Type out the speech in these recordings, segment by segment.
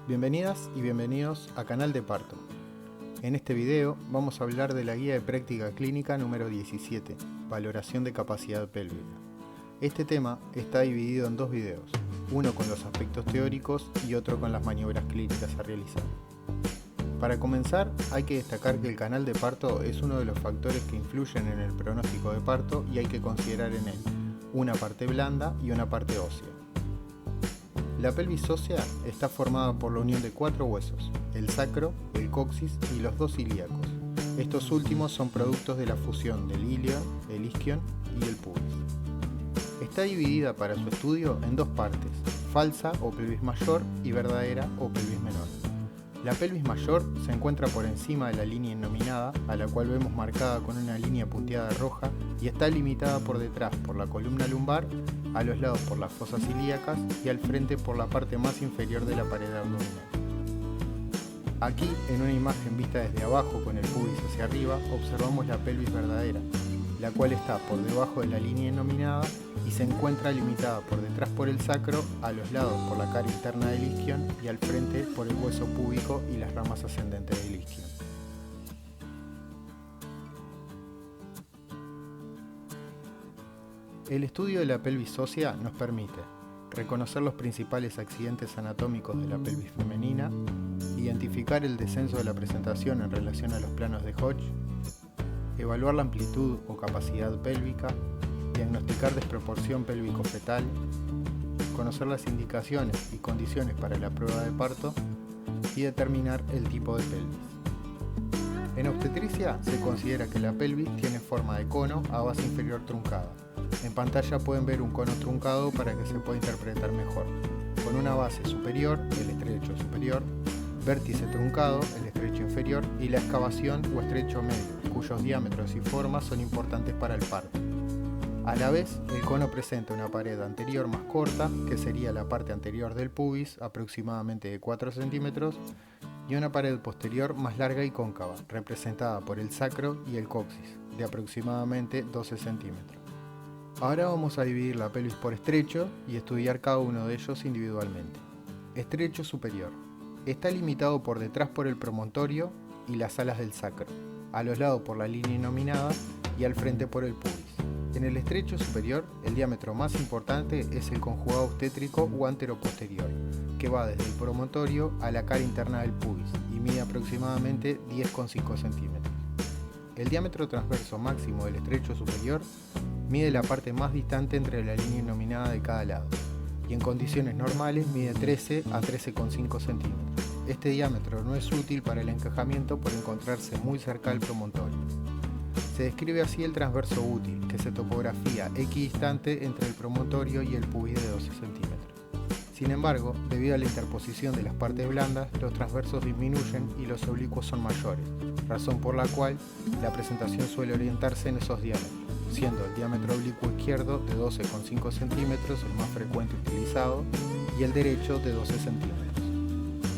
Bienvenidas y bienvenidos a Canal de Parto. En este video vamos a hablar de la guía de práctica clínica número 17, valoración de capacidad pélvica. Este tema está dividido en dos videos, uno con los aspectos teóricos y otro con las maniobras clínicas a realizar. Para comenzar, hay que destacar que el canal de parto es uno de los factores que influyen en el pronóstico de parto y hay que considerar en él una parte blanda y una parte ósea. La pelvis ósea está formada por la unión de cuatro huesos, el sacro, el coxis y los dos ilíacos. Estos últimos son productos de la fusión del ilio, el isquion y el pubis. Está dividida para su estudio en dos partes, falsa o pelvis mayor y verdadera o pelvis menor. La pelvis mayor se encuentra por encima de la línea innominada, a la cual vemos marcada con una línea punteada roja, y está limitada por detrás por la columna lumbar, a los lados por las fosas ilíacas y al frente por la parte más inferior de la pared abdominal. Aquí, en una imagen vista desde abajo con el pubis hacia arriba, observamos la pelvis verdadera, la cual está por debajo de la línea innominada y se encuentra limitada por detrás por el sacro, a los lados por la cara interna del isquion y al frente por el hueso púbico y las ramas ascendentes del isquion. El estudio de la pelvis ósea nos permite reconocer los principales accidentes anatómicos de la pelvis femenina, identificar el descenso de la presentación en relación a los planos de Hodge, evaluar la amplitud o capacidad pélvica, diagnosticar desproporción pélvico-fetal, conocer las indicaciones y condiciones para la prueba de parto y determinar el tipo de pelvis. En obstetricia se considera que la pelvis tiene forma de cono a base inferior truncada. En pantalla pueden ver un cono truncado para que se pueda interpretar mejor, con una base superior, el estrecho superior, vértice truncado, el estrecho inferior, y la excavación o estrecho medio, cuyos diámetros y formas son importantes para el parto. A la vez, el cono presenta una pared anterior más corta, que sería la parte anterior del pubis, aproximadamente de 4 centímetros, y una pared posterior más larga y cóncava, representada por el sacro y el coxis, de aproximadamente 12 centímetros. Ahora vamos a dividir la pelvis por estrecho y estudiar cada uno de ellos individualmente. Estrecho superior. Está limitado por detrás por el promontorio y las alas del sacro, a los lados por la línea innominada y al frente por el pubis. En el estrecho superior, el diámetro más importante es el conjugado obstétrico o anteroposterior, que va desde el promontorio a la cara interna del pubis y mide aproximadamente 10,5 centímetros. El diámetro transverso máximo del estrecho superior mide la parte más distante entre la línea innominada de cada lado, y en condiciones normales mide 13 a 13,5 centímetros. Este diámetro no es útil para el encajamiento por encontrarse muy cerca del promontorio. Se describe así el transverso útil, que se topografía equidistante entre el promontorio y el pubis de 12 centímetros. Sin embargo, debido a la interposición de las partes blandas, los transversos disminuyen y los oblicuos son mayores, razón por la cual la presentación suele orientarse en esos diámetros, siendo el diámetro oblicuo izquierdo de 12,5 centímetros el más frecuente utilizado y el derecho de 12 centímetros.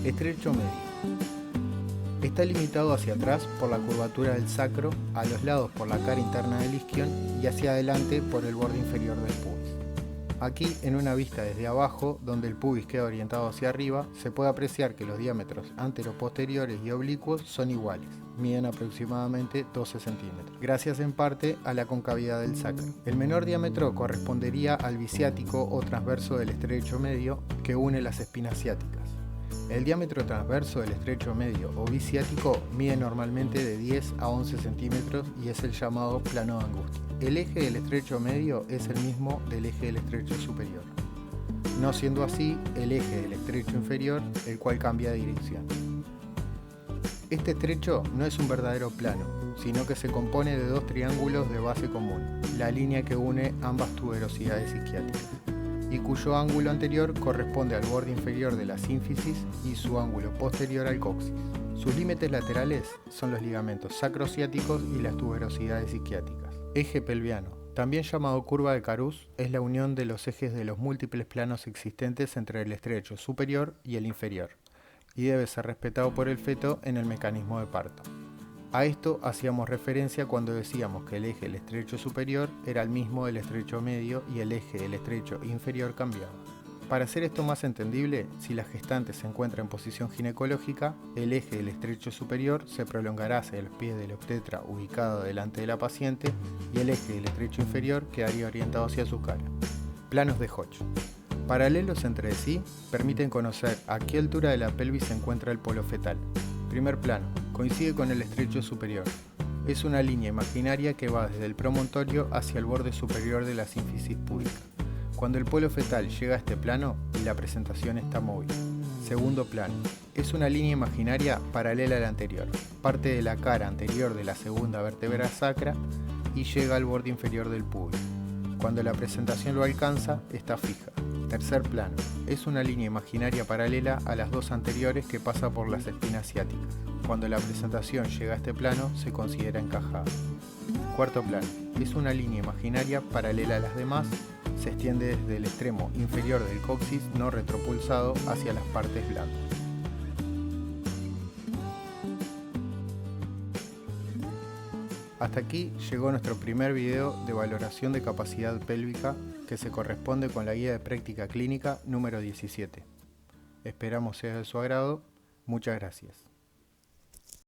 Estrecho medio. Está limitado hacia atrás por la curvatura del sacro, a los lados por la cara interna del isquion y hacia adelante por el borde inferior del pubis. Aquí, en una vista desde abajo, donde el pubis queda orientado hacia arriba, se puede apreciar que los diámetros anteroposteriores y oblicuos son iguales, miden aproximadamente 12 centímetros, gracias en parte a la concavidad del sacro. El menor diámetro correspondería al biciático o transverso del estrecho medio que une las espinas ciáticas. El diámetro transverso del estrecho medio o biciático mide normalmente de 10 a 11 centímetros y es el llamado plano de angustia. El eje del estrecho medio es el mismo del eje del estrecho superior, no siendo así el eje del estrecho inferior, el cual cambia de dirección. Este estrecho no es un verdadero plano, sino que se compone de dos triángulos de base común, la línea que une ambas tuberosidades isquiáticas, y cuyo ángulo anterior corresponde al borde inferior de la sínfisis y su ángulo posterior al coxis. Sus límites laterales son los ligamentos sacrociáticos y las tuberosidades isquiáticas. Eje pelviano, también llamado curva de Carus, es la unión de los ejes de los múltiples planos existentes entre el estrecho superior y el inferior, y debe ser respetado por el feto en el mecanismo de parto. A esto hacíamos referencia cuando decíamos que el eje del estrecho superior era el mismo del estrecho medio y el eje del estrecho inferior cambiaba. Para hacer esto más entendible, si la gestante se encuentra en posición ginecológica, el eje del estrecho superior se prolongará hacia los pies del obstetra ubicado delante de la paciente y el eje del estrecho inferior quedaría orientado hacia su cara. Planos de Hodge. Paralelos entre sí, permiten conocer a qué altura de la pelvis se encuentra el polo fetal. Primer plano, coincide con el estrecho superior. Es una línea imaginaria que va desde el promontorio hacia el borde superior de la sínfisis púbica. Cuando el polo fetal llega a este plano, la presentación está móvil. Segundo plano. Es una línea imaginaria paralela a la anterior. Parte de la cara anterior de la segunda vértebra sacra y llega al borde inferior del pubis. Cuando la presentación lo alcanza, está fija. Tercer plano. Es una línea imaginaria paralela a las dos anteriores que pasa por las espinas ciáticas. Cuando la presentación llega a este plano, se considera encajada. Cuarto plano. Es una línea imaginaria paralela a las demás. Se extiende desde el extremo inferior del coxis no retropulsado hacia las partes blandas. Hasta aquí llegó nuestro primer video de valoración de capacidad pélvica que se corresponde con la guía de práctica clínica número 17. Esperamos sea de su agrado. Muchas gracias.